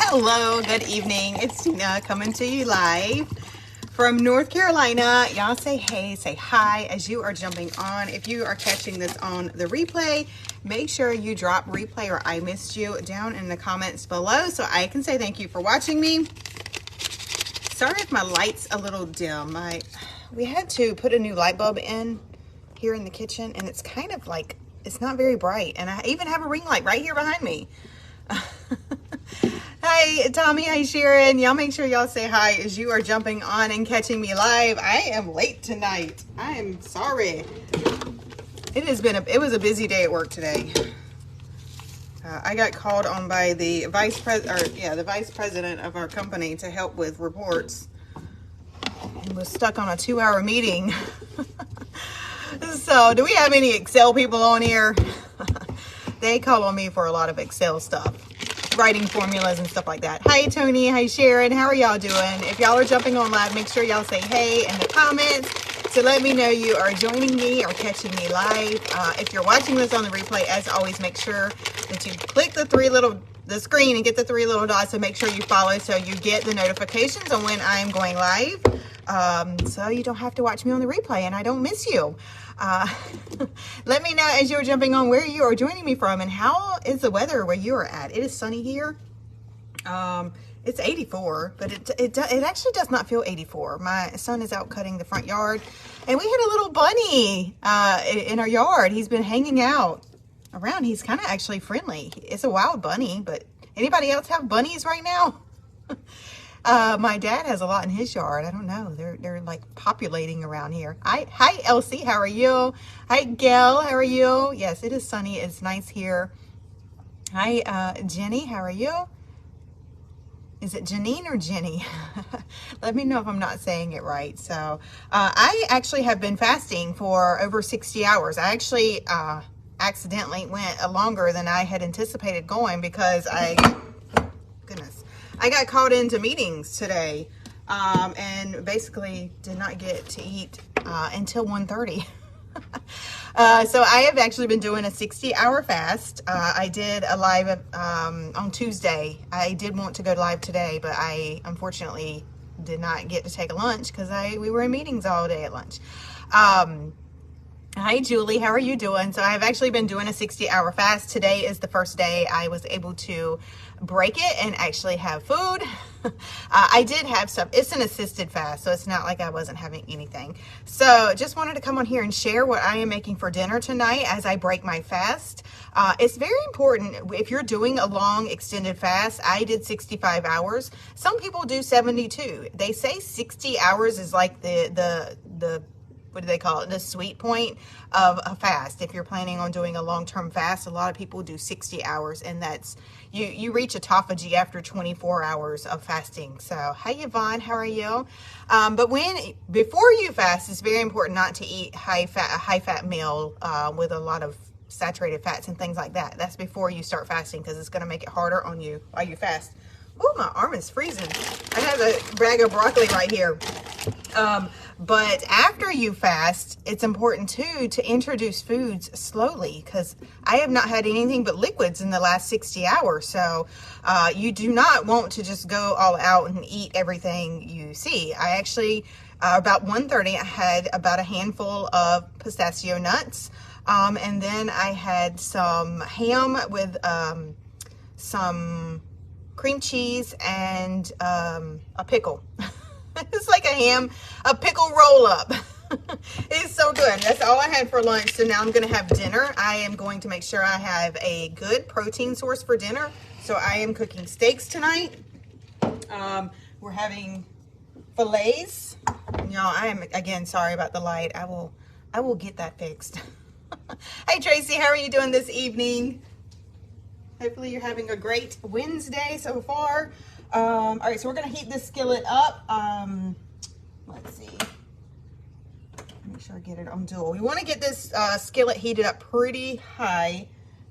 Hello, good evening. It's Tina coming to you live from North Carolina. Y'all say hey, say hi as you are jumping on. If you are catching this on the replay, make sure you drop replay or I missed you down in the comments below so I can say thank you for watching me. Sorry if my light's a little dim. We had to put a new light bulb in here in the kitchen and it's kind of like, it's not very bright. And I even have a ring light right here behind me. Hi Tommy, hi Sharon. Y'all make sure y'all say hi as you are jumping on and catching me live. I am late tonight. I am sorry. It was a busy day at work today. I got called on by the vice president of our company to help with reports and was stuck on a 2-hour meeting. So do we have any Excel people on here? They call on me for a lot of Excel stuff, writing formulas and stuff like that. Hi Tony, hi Sharon, how are y'all doing? If y'all are jumping on live, make sure y'all say hey in the comments to let me know you are joining me or catching me live. If you're watching this on the replay, as always, make sure that you click the screen and get the 3 little dots and make sure you follow so you get the notifications on when I'm going live. So you don't have to watch me on the replay and I don't miss you. Let me know as you're jumping on where you are joining me from and how is the weather where you are at. It is sunny here. It's 84, but it actually does not feel 84. My son is out cutting the front yard and we had a little bunny in our yard. He's been hanging out around. He's kind of actually friendly. It's a wild bunny, but anybody else have bunnies right now? My dad has a lot in his yard. I don't know. They're like populating around here. Hi Elsie, how are you? Hi Gail, how are you? Yes, it is sunny. It's nice here. Hi Jenny, how are you? Is it Janine or Jenny? Let me know if I'm not saying it right. So I actually have been fasting for over 60 hours. I actually accidentally went longer than I had anticipated going because I got called into meetings today and basically did not get to eat until 1:30. So I have actually been doing a 60-hour fast. I did a live on Tuesday. I did want to go live today, but I unfortunately did not get to take a lunch because we were in meetings all day at lunch. Hi Julie, how are you doing? So I've actually been doing a 60-hour fast. Today is the first day I was able to break it and actually have food. I did have stuff. It's an assisted fast, so it's not like I wasn't having anything. So just wanted to come on here and share what I am making for dinner tonight as I break my fast. It's very important if you're doing a long extended fast. I did 65 hours. Some people do 72. They say 60 hours is like the what do they call it? The sweet point of a fast. If you're planning on doing a long-term fast, a lot of people do 60 hours and that's, you reach autophagy after 24 hours of fasting. So, hi Yvonne, how are you? But before you fast, it's very important not to eat a high fat meal with a lot of saturated fats and things like that. That's before you start fasting because it's going to make it harder on you while you fast. Oh, my arm is freezing. I have a bag of broccoli right here. But after you fast, it's important too to introduce foods slowly because I have not had anything but liquids in the last 60 hours. So you do not want to just go all out and eat everything you see. I actually, about 1:30, I had about a handful of pistachio nuts. And then I had some ham with some cream cheese and a pickle. It's like a pickle roll up. It's so good. That's all I had for lunch. So now I'm going to have dinner. I am going to make sure I have a good protein source for dinner. So I am cooking steaks tonight. We're having fillets. Y'all, I am, again, sorry about the light. I will get that fixed. Hey Tracy, how are you doing this evening? Hopefully you're having a great Wednesday so far. All right, so we're going to heat this skillet up. Let's see. Make sure I get it on dual. We want to get this skillet heated up pretty high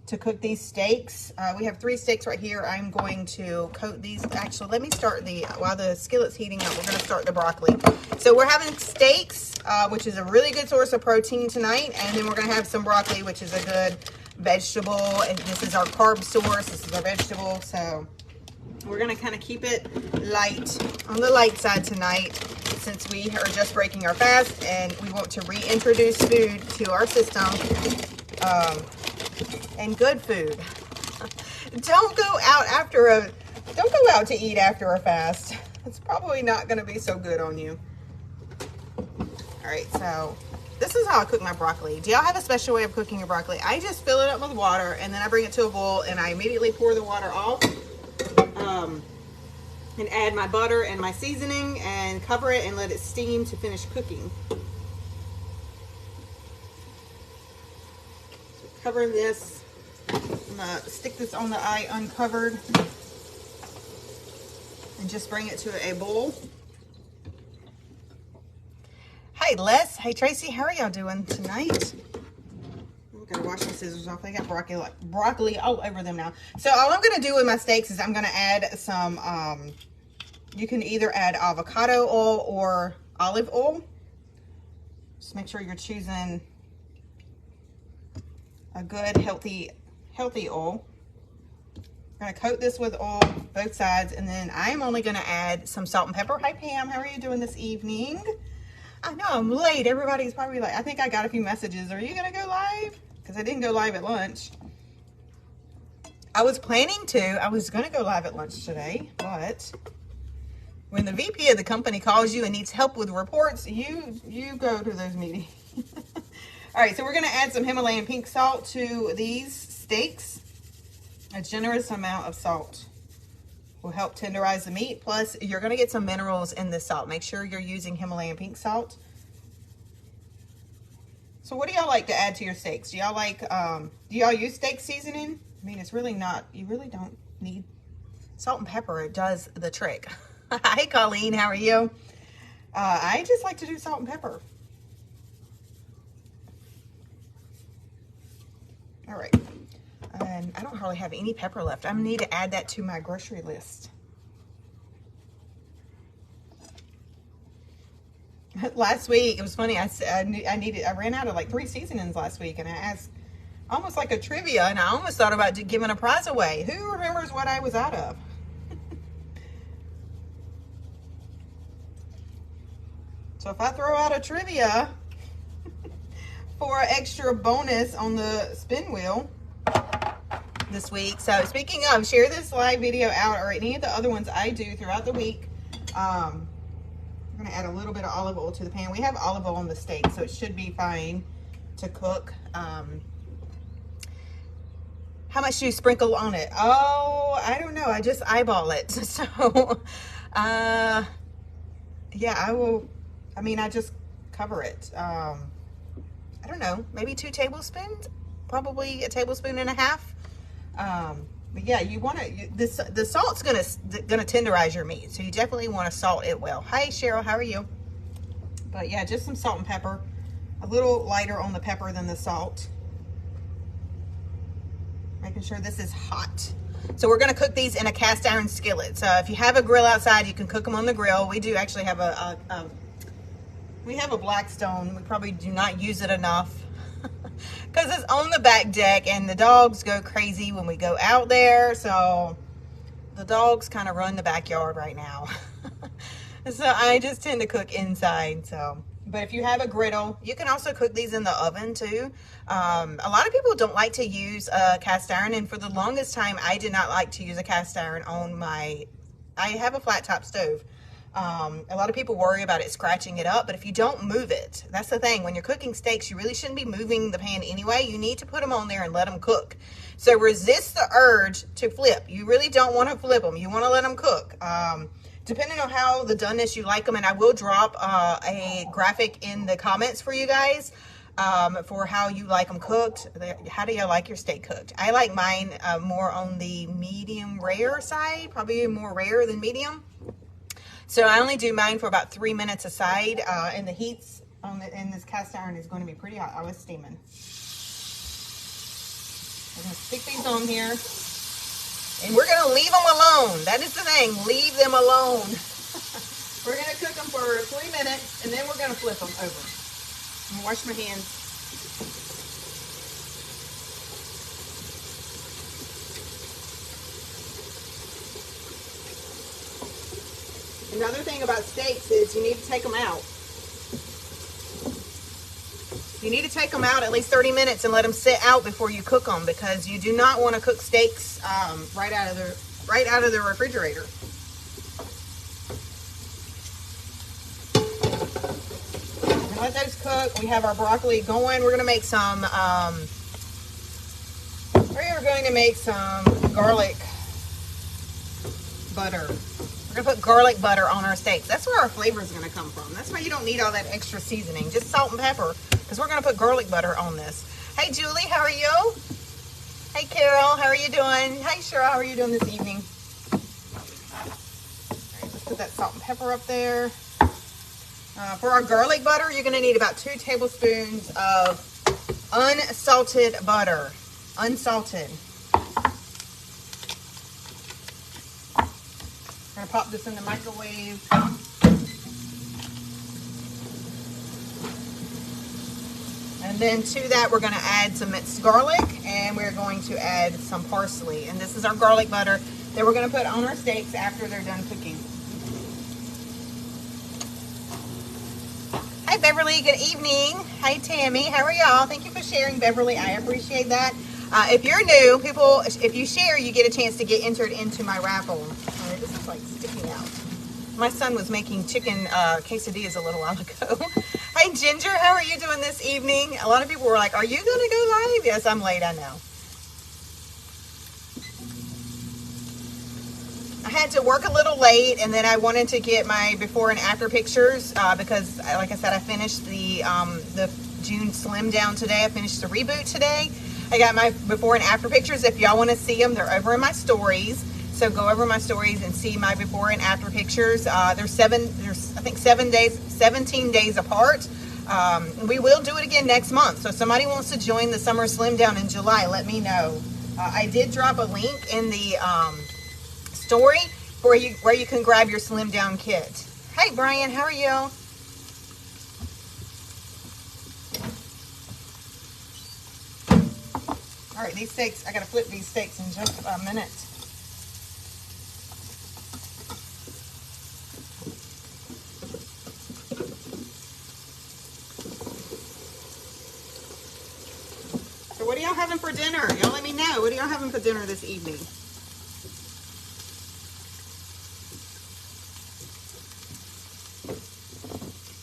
to cook these steaks. We have 3 steaks right here. I'm going to coat these. Actually, let me start while the skillet's heating up, we're going to start the broccoli. So we're having steaks, which is a really good source of protein tonight. And then we're going to have some broccoli, which is a good vegetable. And this is our carb source. This is our vegetable. So We're gonna kind of keep it light, on the light side tonight, since we are just breaking our fast and we want to reintroduce food to our system, and good food. Don't go out to eat after a fast. It's probably not gonna be so good on you. All right, so this is how I cook my broccoli. Do y'all have a special way of cooking your broccoli? I just fill it up with water and then I bring it to a boil and I immediately pour the water off. And add my butter and my seasoning and cover it and let it steam to finish cooking. So cover this. I'm gonna stick this on the eye uncovered and just bring it to a boil. Hey Les, hey Tracy, how are y'all doing tonight? I'm gonna wash my scissors off. They got broccoli all over them now. So all I'm gonna do with my steaks is I'm gonna add some, you can either add avocado oil or olive oil. Just make sure you're choosing a good, healthy oil. I'm gonna coat this with oil, both sides, and then I'm only gonna add some salt and pepper. Hi Pam, how are you doing this evening? I know I'm late. Everybody's probably like, I think I got a few messages. Are you gonna go live? Because I didn't go live at lunch. I was planning to. I was going to go live at lunch today, but when the VP of the company calls you and needs help with reports, you go to those meetings. All right, so we're going to add some Himalayan pink salt to these steaks. A generous amount of salt will help tenderize the meat. Plus, you're going to get some minerals in this salt. Make sure you're using Himalayan pink salt. So what do y'all like to add to your steaks? Do y'all like, do y'all use steak seasoning? I mean, it's really not, you really don't need salt and pepper. It does the trick. Hi, Colleen, how are you? I just like to do salt and pepper. All right. And I don't hardly have any pepper left. I need to add that to my grocery list. Last week, it was funny. I ran out of like 3 seasonings last week, and I asked almost like a trivia, and I almost thought about giving a prize away. Who remembers what I was out of? So if I throw out a trivia for an extra bonus on the spin wheel this week. So speaking of, share this live video out or any of the other ones I do throughout the week. I'm going to add a little bit of olive oil to the pan. We have olive oil on the steak, so it should be fine to cook. How much do you sprinkle on it? Oh, I don't know. I just eyeball it. So, yeah, I will. I mean, I just cover it. I don't know, maybe 2 tablespoons, probably 1.5 tablespoons. But yeah, you want to, the salt's gonna tenderize your meat, so you definitely want to salt it well. Hi Cheryl, how are you? But yeah, just some salt and pepper, a little lighter on the pepper than the salt. Making sure this is hot. So we're gonna cook these in a cast iron skillet. So if you have a grill outside, you can cook them on the grill. We do actually have we have a Blackstone. We probably do not use it enough because it's on the back deck and the dogs go crazy when we go out there. So the dogs kind of run the backyard right now. So I just tend to cook inside. So, but if you have a griddle, you can also cook these in the oven too. A lot of people don't like to use a cast iron, and for the longest time I did not like to use a cast iron on I have a flat top stove. A lot of people worry about it scratching it up, but if you don't move it, that's the thing. When you're cooking steaks, you really shouldn't be moving the pan anyway. You need to put them on there and let them cook. So resist the urge to flip. You really don't want to flip them. You want to let them cook. Depending on how the doneness you like them, and I will drop a graphic in the comments for you guys for how you like them cooked. How do you like your steak cooked? I like mine more on the medium rare side, probably more rare than medium. So I only do mine for about 3 minutes aside, and the heats in this cast iron is going to be pretty hot. I was steaming. We're going to stick these on here, and we're going to leave them alone. That is the thing. Leave them alone. We're going to cook them for 3 minutes, and then we're going to flip them over. I'm going to wash my hands. Another thing about steaks is you need to take them out. You need to take them out at least 30 minutes and let them sit out before you cook them, because you do not want to cook steaks right out of the refrigerator. And let those cook. We have our broccoli going. We're going to make some. We're going to make some garlic butter. We're going to put garlic butter on our steaks. That's where our flavor is going to come from. That's why you don't need all that extra seasoning. Just salt and pepper, because we're going to put garlic butter on this. Hey, Julie, how are you? Hey, Carol, how are you doing? Hey, Cheryl, how are you doing this evening? All right, let's put that salt and pepper up there. For our garlic butter, you're going to need about 2 tablespoons of unsalted butter. Unsalted. I'm going to pop this in the microwave. And then to that, we're going to add some minced garlic, and we're going to add some parsley. And this is our garlic butter that we're going to put on our steaks after they're done cooking. Hi, Beverly. Good evening. Hi, Tammy. How are y'all? Thank you for sharing, Beverly. I appreciate that. If you're new, people, if you share, you get a chance to get entered into my raffle. This is like sticking out. My son was making chicken quesadillas a little while ago. Hi, Ginger. How are you doing this evening? A lot of people were like, are you going to go live? Yes, I'm late. I know. I had to work a little late, and then I wanted to get my before and after pictures because, like I said, I finished the June Slim Down today. I finished the reboot today. I got my before and after pictures. If y'all want to see them, they're over in my stories. So go over my stories and see my before and after pictures. There's I think 17 days apart. We will do it again next month. So if somebody wants to join the Summer Slim Down in July, let me know. I did drop a link in the story where you can grab your Slim Down kit. Hey, Brian, how are you? All right, these steaks, I got to flip these steaks in just a minute. So what are y'all having for dinner? Y'all let me know. What are y'all having for dinner this evening?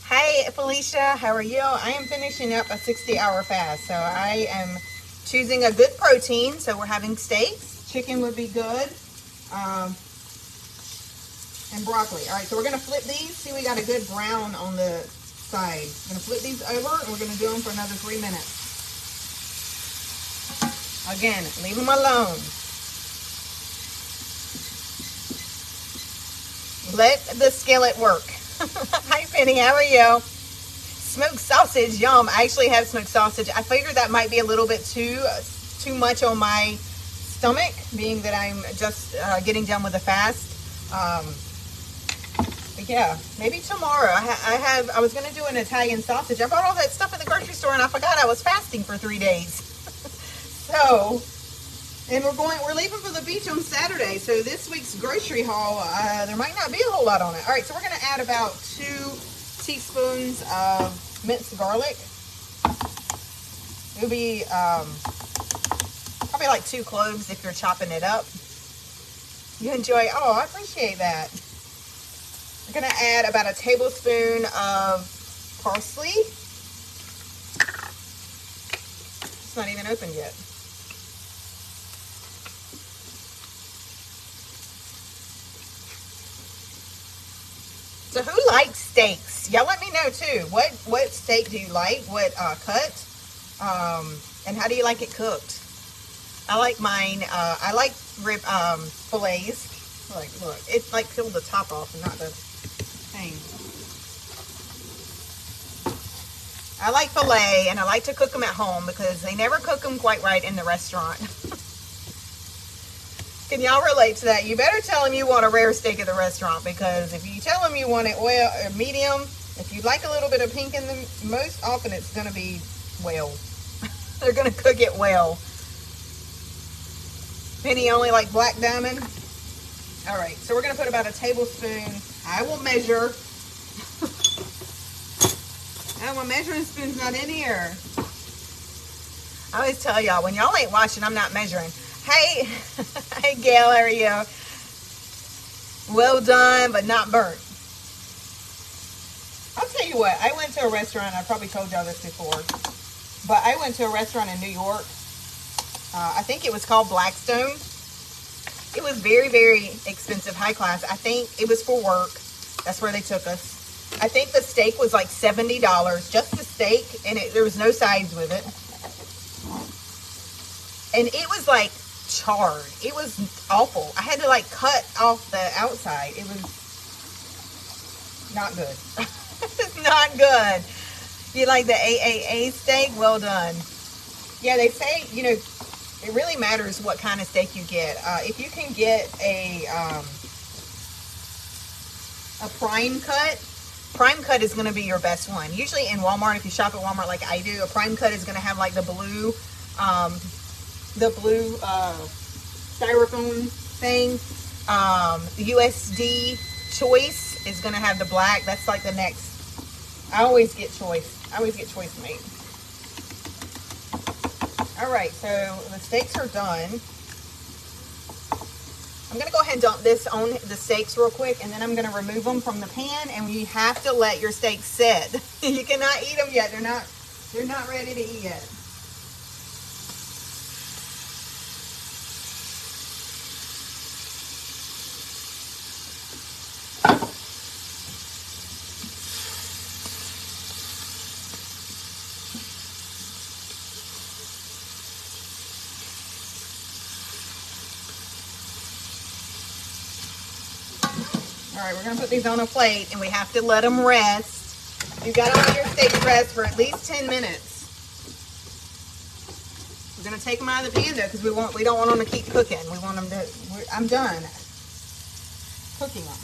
Hey, Felicia, how are you? I am finishing up a 60-hour fast, so I am choosing a good protein. So we're having steaks. Chicken would be good. And broccoli. All right, so we're going to flip these. See, we got a good brown on the side. I'm going to flip these over, and we're going to do them for another 3 minutes. Again, leave them alone. Let the skillet work. Hi, Penny. How are you? Smoked sausage. Yum. I actually have smoked sausage. I figured that might be a little bit too much on my stomach, being that I'm just getting done with the fast. But yeah, maybe tomorrow. I was going to do an Italian sausage. I bought all that stuff at the grocery store, and I forgot I was fasting for 3 days. So, and we're leaving for the beach on Saturday. So this week's grocery haul, there might not be a whole lot on it. All right, so we're going to add about 2 teaspoons of minced garlic. It'll be probably like 2 cloves if you're chopping it up. You enjoy. Oh, I appreciate that. We're going to add about a tablespoon of parsley. It's not even opened yet. So who likes steaks? Y'all let me know too. What steak do you like? What cut? And how do you like it cooked? I like mine. I like rib fillets. Look, it's like peel the top off and not the thing. I like filet, and I like to cook them at home because they never cook them quite right in the restaurant. Can y'all relate to that? You better tell them you want a rare steak at the restaurant, because if you tell them you want it well or medium, if you like a little bit of pink in them, most often it's going to be well. They're going to cook it well. Penny only like black diamond. All right, so we're gonna put about a tablespoon. I will measure. Oh, my measuring spoon's not in here. I always tell y'all, when y'all ain't watching, I'm not measuring. Hey, hey Gail, how are you? Well done, but not burnt. I'll tell you what, I went to a restaurant, I probably told y'all this before, but I went to a restaurant in New York. I think it was called Blackstone. It was very, very expensive, high class. I think it was for work. That's where they took us. I think the steak was like $70, just the steak, and there was no sides with it. And it was like charred. It was awful. I had to like cut off the outside. It was not good. It's not good. You like the AAA steak? Well done. Yeah, they say, you know, it really matters what kind of steak you get. If you can get a prime cut is going to be your best one. Usually in Walmart, if you shop at Walmart like I do, a prime cut is going to have like the blue styrofoam thing. The USD choice is going to have the black. That's like the next. I always get choice. I always get choice meat. All right, so the steaks are done. I'm going to go ahead and dump this on the steaks real quick, and then I'm going to remove them from the pan, and you have to let your steaks sit. You cannot eat them yet. They're not ready to eat yet. All right, we're going to put these on a plate, and we have to let them rest. You've got to let your steaks rest for at least 10 minutes. We're going to take them out of the pan, though, because we don't want them to keep cooking. We want them to, I'm done cooking them.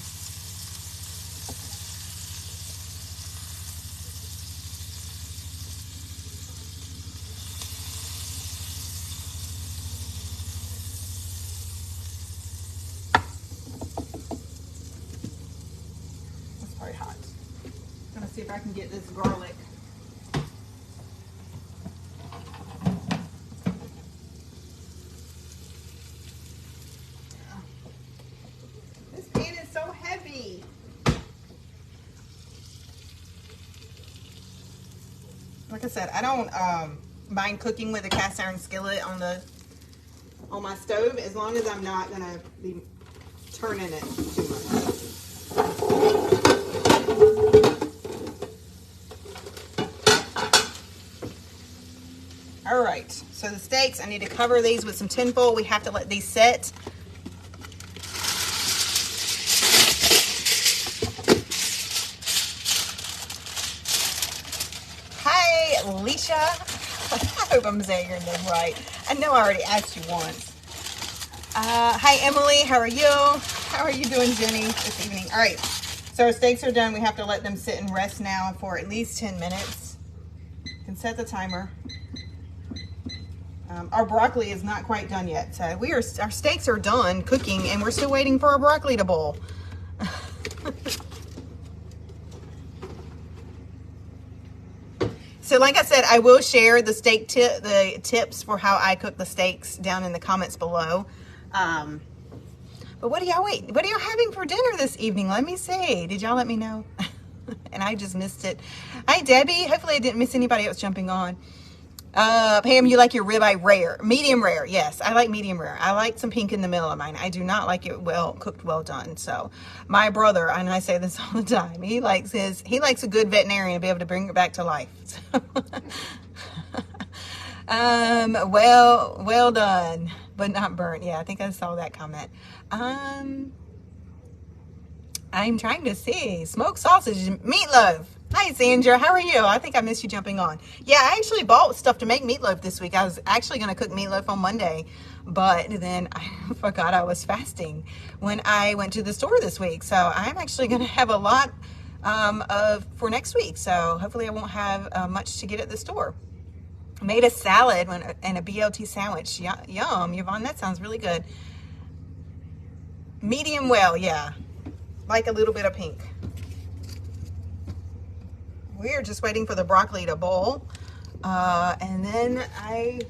See if I can get this garlic. This pan is so heavy. Like I said, I don't mind cooking with a cast iron skillet on my stove, as long as I'm not gonna be turning it too much. All right, so the steaks, I need to cover these with some tin foil. We have to let these sit. Hi, Alicia. I hope I'm saying your name right. I know I already asked you once. Hi, Emily. How are you? How are you doing, Jenny, this evening? All right, so our steaks are done. We have to let them sit and rest now for at least 10 minutes. You can set the timer. Our broccoli is not quite done yet, so our steaks are done cooking, and we're still waiting for our broccoli to boil. So, like I said, I will share the the tips for how I cook the steaks down in the comments below. But what are y'all having for dinner this evening? Let me see. Did y'all let me know? And I just missed it. Hi, Debbie. Hopefully, I didn't miss anybody else jumping on. Pam, you like your ribeye rare. Medium rare. Yes, I like medium rare. I like some pink in the middle of mine. I do not like it well cooked, well done. So my brother, and I say this all the time, he likes a good veterinarian to be able to bring it back to life. Well done, but not burnt. Yeah, I think I saw that comment. I'm trying to see. Smoked sausage, meatloaf. Hi, Sandra. How are you? I think I missed you jumping on. Yeah, I actually bought stuff to make meatloaf this week. I was actually going to cook meatloaf on Monday, but then I forgot I was fasting when I went to the store this week. So I'm actually going to have a lot for next week. So hopefully I won't have much to get at the store. Made a salad and a BLT sandwich. Yum, Yvonne, that sounds really good. Medium well, yeah. Like a little bit of pink. We're just waiting for the broccoli to boil. And then I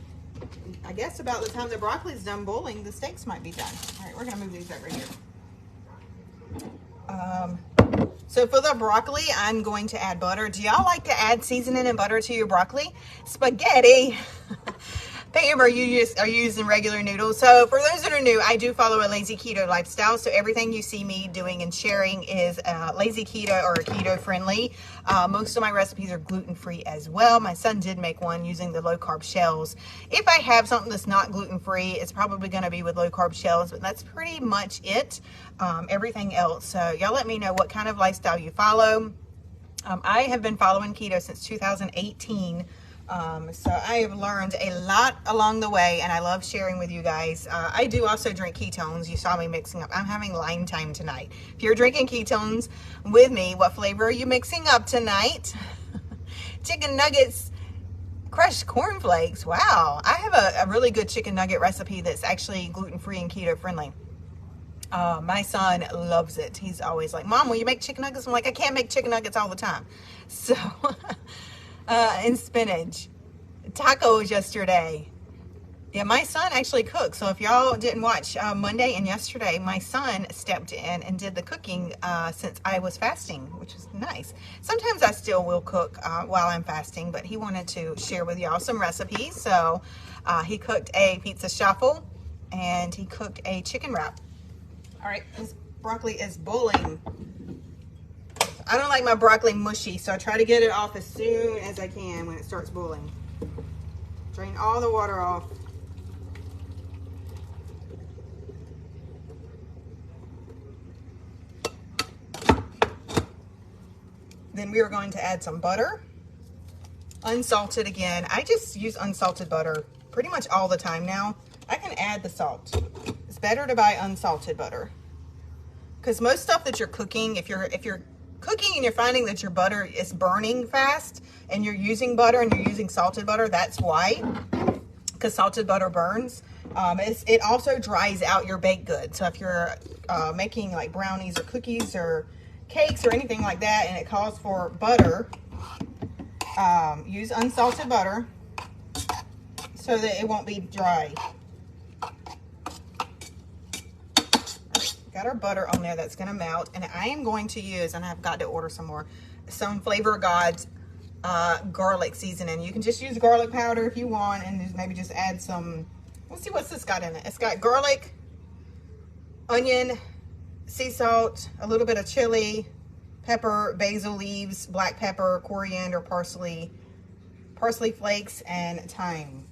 guess about the time the broccoli's done boiling, the steaks might be done. All right, we're gonna move these over here. So for the broccoli, I'm going to add butter. Do y'all like to add seasoning and butter to your broccoli? Spaghetti. Pam, are you using regular noodles? So for those that are new, I do follow a lazy keto lifestyle. So everything you see me doing and sharing is lazy keto or keto friendly. Most of my recipes are gluten-free as well. My son did make one using the low carb shells. If I have something that's not gluten-free, it's probably going to be with low carb shells, but that's pretty much it. Everything else. So y'all let me know what kind of lifestyle you follow. I have been following keto since 2018. So I have learned a lot along the way, and I love sharing with you guys. I do also drink ketones. You saw me mixing up. I'm having lime time tonight. If you're drinking ketones with me, what flavor are you mixing up tonight? Chicken nuggets, crushed cornflakes. Wow. I have a really good chicken nugget recipe that's actually gluten-free and keto friendly. My son loves it. He's always like, Mom, will you make chicken nuggets? I'm like, I can't make chicken nuggets all the time. So... and spinach. Tacos yesterday. Yeah, my son actually cooked. So if y'all didn't watch Monday and yesterday, my son stepped in and did the cooking since I was fasting, which is nice. Sometimes I still will cook while I'm fasting, but he wanted to share with y'all some recipes. So he cooked a pizza shuffle and he cooked a chicken wrap. All right, this broccoli is boiling. I don't like my broccoli mushy, so I try to get it off as soon as I can when it starts boiling. Drain all the water off. Then we are going to add some butter. Unsalted again. I just use unsalted butter pretty much all the time now. I can add the salt. It's better to buy unsalted butter. Because most stuff that you're cooking, if you're cooking and you're finding that your butter is burning fast and you're using butter and you're using salted butter, that's why, because salted butter burns. It also dries out your baked goods. So if you're making like brownies or cookies or cakes or anything like that and it calls for butter, use unsalted butter so that it won't be dry. Got our butter on there that's going to melt, and I am going to use, and I've got to order some more, some Flavor God's garlic seasoning. You can just use garlic powder if you want, and maybe just add some, let's see what's this got in it. It's got garlic, onion, sea salt, a little bit of chili, pepper, basil leaves, black pepper, coriander, parsley flakes, and thyme.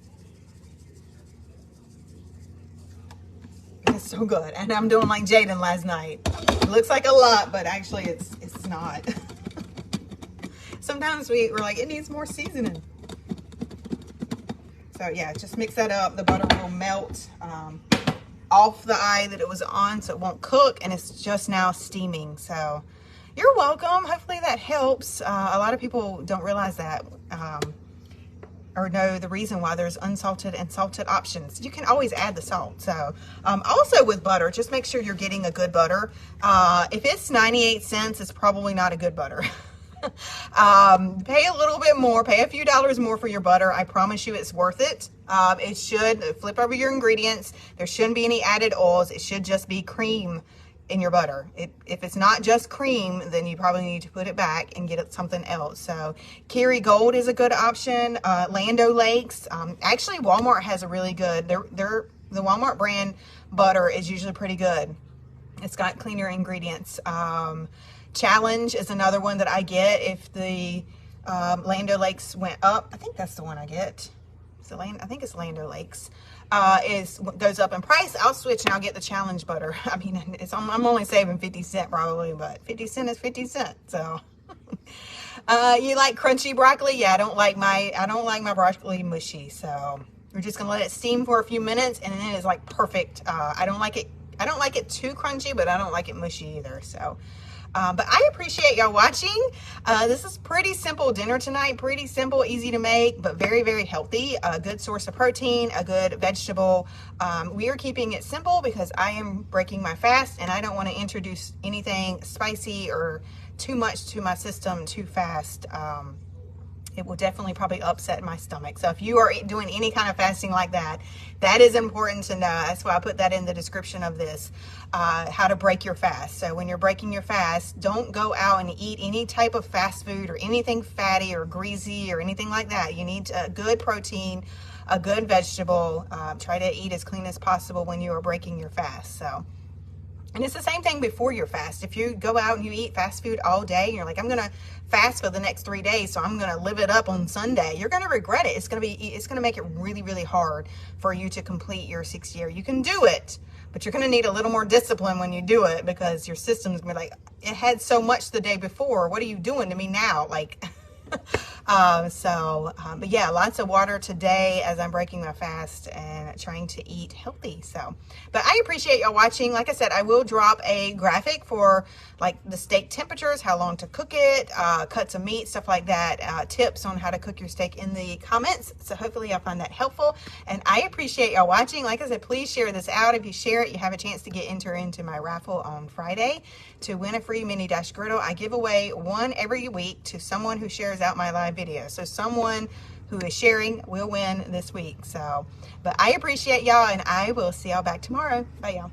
It's so good. And I'm doing like Jaden last night. It looks like a lot, but actually it's not. Sometimes we're like, it needs more seasoning. So yeah, just mix that up. The butter will melt off the eye that it was on, so it won't cook, and it's just now steaming. So you're welcome. Hopefully that helps. A lot of people don't realize that. Or know the reason why there's unsalted and salted options. You can always add the salt. So also with butter, just make sure you're getting a good butter. If it's 98 cents, it's probably not a good butter. Pay a little bit more, pay a few dollars more for your butter. I promise you it's worth it. It should, flip over your ingredients. There shouldn't be any added oils. It should just be cream in your butter. If it's not just cream, then you probably need to put it back and get it something else. So Kerrygold is a good option. Land O'Lakes. Actually, Walmart has a really good, the Walmart brand butter is usually pretty good. It's got cleaner ingredients. Challenge is another one that I get if the Land O'Lakes went up. I think that's the one I get. I think it's Land O'Lakes. Goes up in price, I'll switch and I'll get the Challenge butter. I mean, I'm only saving 50 cents probably, but 50 cents is 50 cents. So you like crunchy broccoli? Yeah, I don't like my broccoli mushy. So we're just gonna let it steam for a few minutes, and then it's like perfect. I don't like it too crunchy, but I don't like it mushy either. So But I appreciate y'all watching. This is pretty simple dinner tonight. Pretty simple, easy to make, but very, very healthy. A good source of protein, a good vegetable. We are keeping it simple because I am breaking my fast and I don't want to introduce anything spicy or too much to my system too fast. It will definitely probably upset my stomach. So if you are doing any kind of fasting like that, that is important to know. That's why I put that in the description of this, how to break your fast. So when you're breaking your fast, don't go out and eat any type of fast food or anything fatty or greasy or anything like that. You need a good protein, a good vegetable. Try to eat as clean as possible when you are breaking your fast. And it's the same thing before your fast. If you go out and you eat fast food all day and you're like, I'm going to fast for the next 3 days, so I'm going to live it up on Sunday, you're going to regret it. It's going to make it really, really hard for you to complete your 6 year. You can do it, but you're going to need a little more discipline when you do it because your system's going to be like, it had so much the day before. What are you doing to me now? Like, but yeah, lots of water today as I'm breaking my fast and trying to eat healthy. But I appreciate y'all watching. Like I said, I will drop a graphic for like the steak temperatures, how long to cook it, cuts of meat, stuff like that, tips on how to cook your steak in the comments. So hopefully y'all find that helpful. And I appreciate y'all watching. Like I said, please share this out. If you share it, you have a chance to enter into my raffle on Friday to win a free mini dash griddle. I give away one every week to someone who shares out my live video. So someone who is sharing will win this week. But I appreciate y'all and I will see y'all back tomorrow. Bye y'all.